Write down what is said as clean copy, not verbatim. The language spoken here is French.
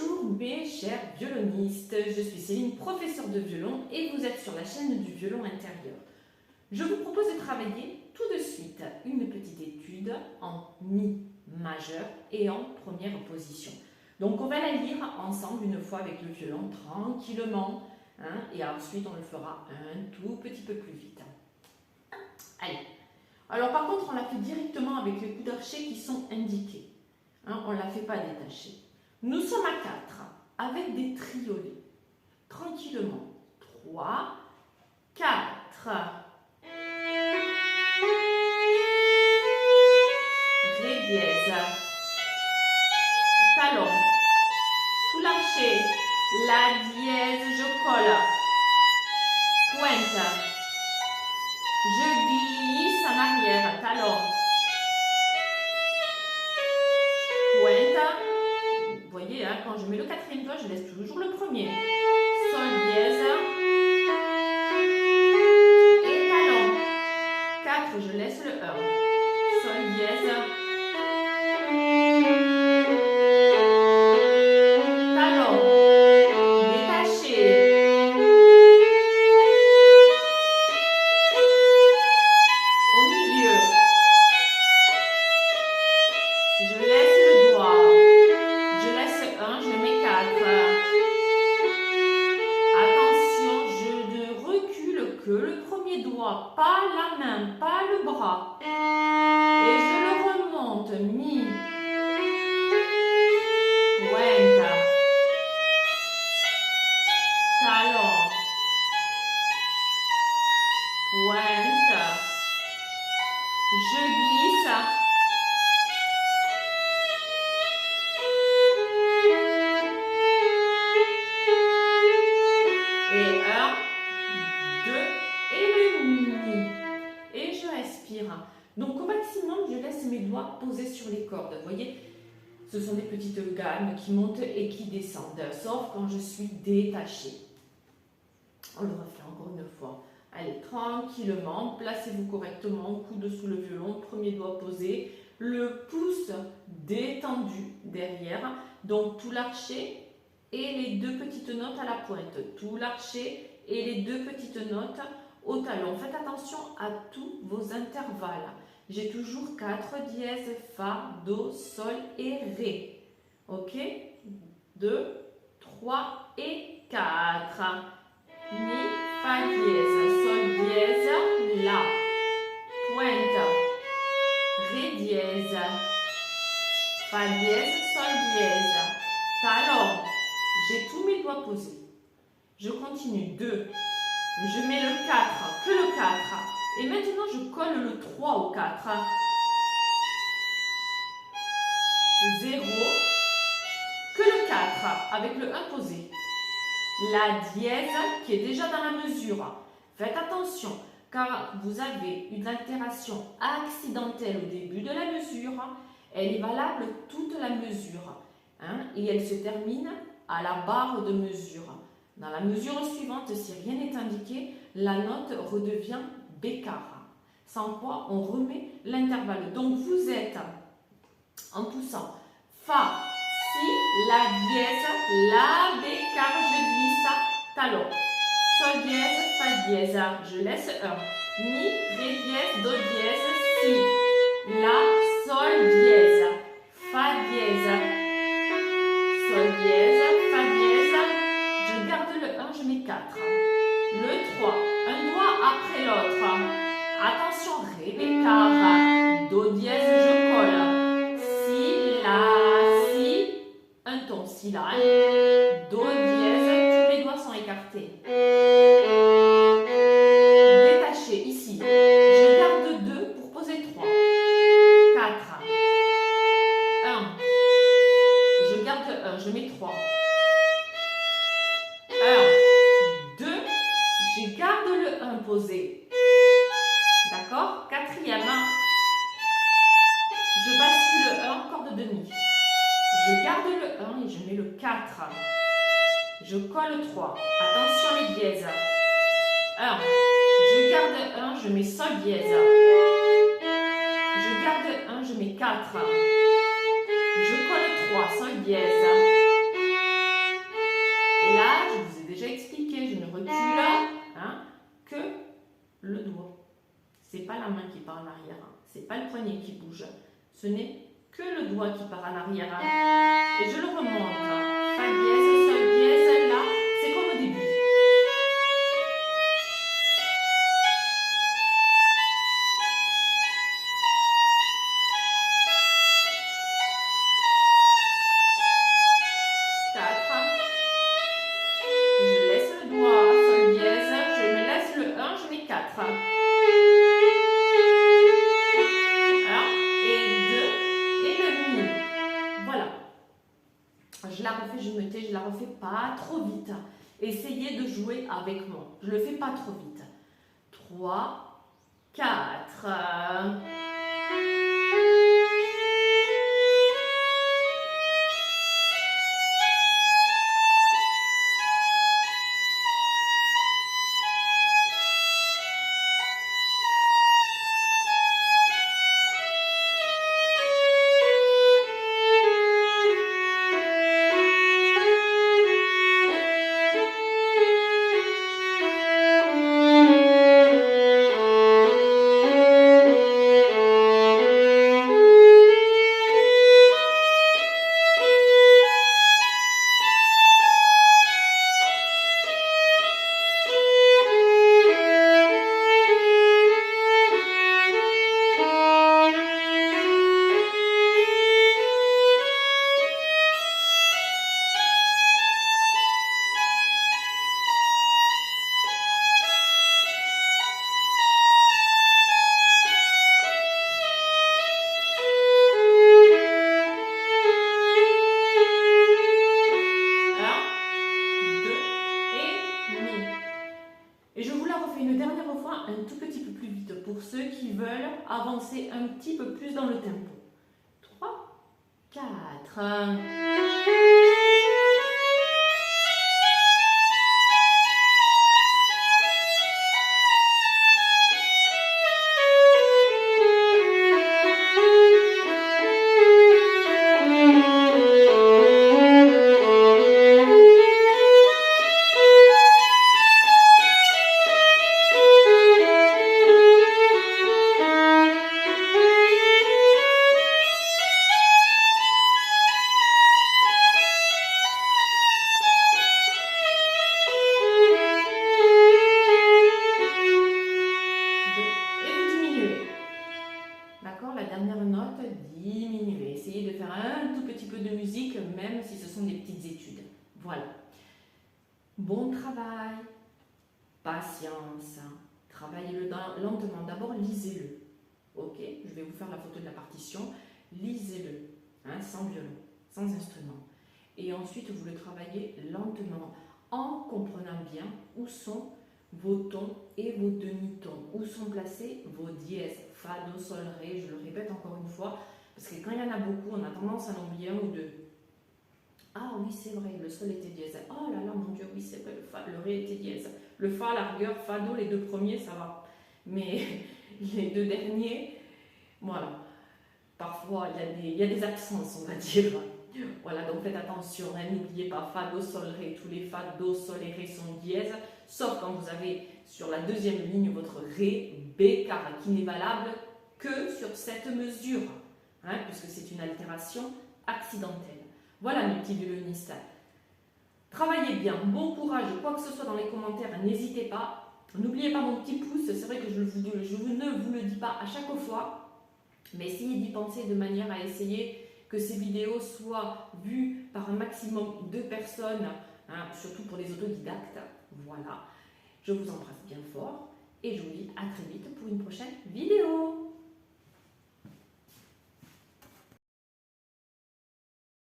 Bonjour mes chers violonistes, je suis Céline, professeure de violon et vous êtes sur la chaîne du violon intérieur. Je vous propose de travailler tout de suite une petite étude en Mi majeur et en première position. Donc on va la lire ensemble une fois avec le violon tranquillement et ensuite on le fera un tout petit peu plus vite. Allez, alors par contre on la fait directement avec les coups d'archet qui sont indiqués. On ne la fait pas détacher. Nous sommes à 4 avec des triolets. Tranquillement. 3, 4. Ré dièse. Talon. Tout l'archet. La dièse, je colle. Pointe. Je glisse en arrière. Talon. Pointe. Vous voyez, quand je mets le quatrième doigt, je laisse toujours le premier. Sol dièse. Et talon. 4, je laisse le 1. Sol dièse. Talon. Détaché. Au milieu. Je laisse le doigt. Je laisse 1, je mets 4. Attention, je ne recule que le premier doigt, pas la main, pas le bras. Et je le remonte. Mi. Pointe. Talon. Pointe. Je glisse. Et 1, 2 et le mi. Et je respire. Donc au maximum, je laisse mes doigts posés sur les cordes. Vous voyez, ce sont des petites gammes qui montent et qui descendent, sauf quand je suis détachée. On le refait encore une fois. Allez, tranquillement, placez-vous correctement, coude sous le violon, premier doigt posé, le pouce détendu derrière, donc tout l'archet et les deux petites notes à la pointe, tout l'archet et les deux petites notes au talon. Faites attention à tous vos intervalles. J'ai toujours 4 dièses, Fa, Do, Sol et Ré. Ok? 2, 3 et 4. Mi, Fa dièse, Sol dièse, La. Pointe. Ré dièse. Fa dièse, Sol dièse. Talon. J'ai tous mes doigts posés. Je continue. 2. Je mets le 4, que le 4. Et maintenant, je colle le 3 au 4. 0, que le 4, avec le 1 posé. La dièse qui est déjà dans la mesure. Faites attention, car vous avez une altération accidentelle au début de la mesure. Elle est valable toute la mesure. Et elle se termine à la barre de mesure. Dans la mesure suivante, si rien n'est indiqué, la note redevient bécard. Sans quoi, on remet l'intervalle. Donc, vous êtes en poussant Fa, Si, La dièse, La, bécard, je glisse, talon. Sol dièse, Fa dièse, je laisse 1. Mi, Ré dièse, Do dièse, Si. La, Sol dièse, Fa dièse, Sol dièse, Fa dièse. Je garde le 1, je mets 4. Le 3, un doigt après l'autre. Attention, Ré, bécard, Do dièse, je colle. Si, La, Si, un ton, Si, La, Do dièse, tous les doigts sont écartés. Détaché, ici. Je garde 2 pour poser 3. 4. 1. Je garde 1, je mets 3. 1, 2, je garde le 1 posé. D'accord? Quatrième, je bascule 1, corde de Mi. Je garde le 1 et je mets le 4. Je colle 3. Attention les dièses. 1, je garde 1, je mets Sol dièse. Je garde 1, je mets 4. Je colle 3, Sol dièse. Et là, je vous ai déjà expliqué, je ne recule que le doigt. Ce n'est pas la main qui part en arrière, ce n'est pas le poignet qui bouge. Ce n'est que le doigt qui part en arrière. Et je le remonte. Fa dièse, sol dièse, là, c'est comme au début. Je laisse le doigt, sol dièse, je me laisse le 1, je mets 4. 1 et 2 et le mi. Voilà. Je la refais, je me tais, je la refais pas trop vite. Essayez de jouer avec moi. Je le fais pas trop vite. 3, 4. Et je vous la refais une dernière fois un tout petit peu plus vite pour ceux qui veulent avancer un petit peu plus dans le tempo. 3, 4. D'accord, la dernière note, diminuer. Essayez de faire un tout petit peu de musique, même si ce sont des petites études. Voilà. Bon travail, patience. Travaillez-le lentement. D'abord, lisez-le. Ok, je vais vous faire la photo de la partition. Lisez-le, sans violon, sans instrument. Et ensuite, vous le travaillez lentement, en comprenant bien où sont vos tons et vos demi-tons, où sont placés vos dièses, fa, do, sol, ré, je le répète encore une fois, parce que quand il y en a beaucoup, on a tendance à en oublier un ou deux. Ah oui, c'est vrai, le sol était dièse. Oh là là, mon Dieu, oui, c'est vrai, le ré était dièse. Le fa, la rigueur, fa, do, les deux premiers, ça va. Mais les deux derniers, voilà. Parfois, il y a des absences, on va dire. Voilà, donc faites attention, n'oubliez pas, fa, do, sol, ré, tous les fa, do, sol et ré sont dièses, sauf quand vous avez sur la deuxième ligne votre ré, B, car qui n'est valable que sur cette mesure, puisque c'est une altération accidentelle. Voilà mes petits violonistes. Travaillez bien, bon courage, quoi que ce soit dans les commentaires, n'hésitez pas. N'oubliez pas mon petit pouce, c'est vrai que je ne vous le dis pas à chaque fois, mais essayez d'y penser de manière à essayer que ces vidéos soient vues par un maximum de personnes, surtout pour les autodidactes. Voilà, je vous embrasse bien fort et je vous dis à très vite pour une prochaine vidéo.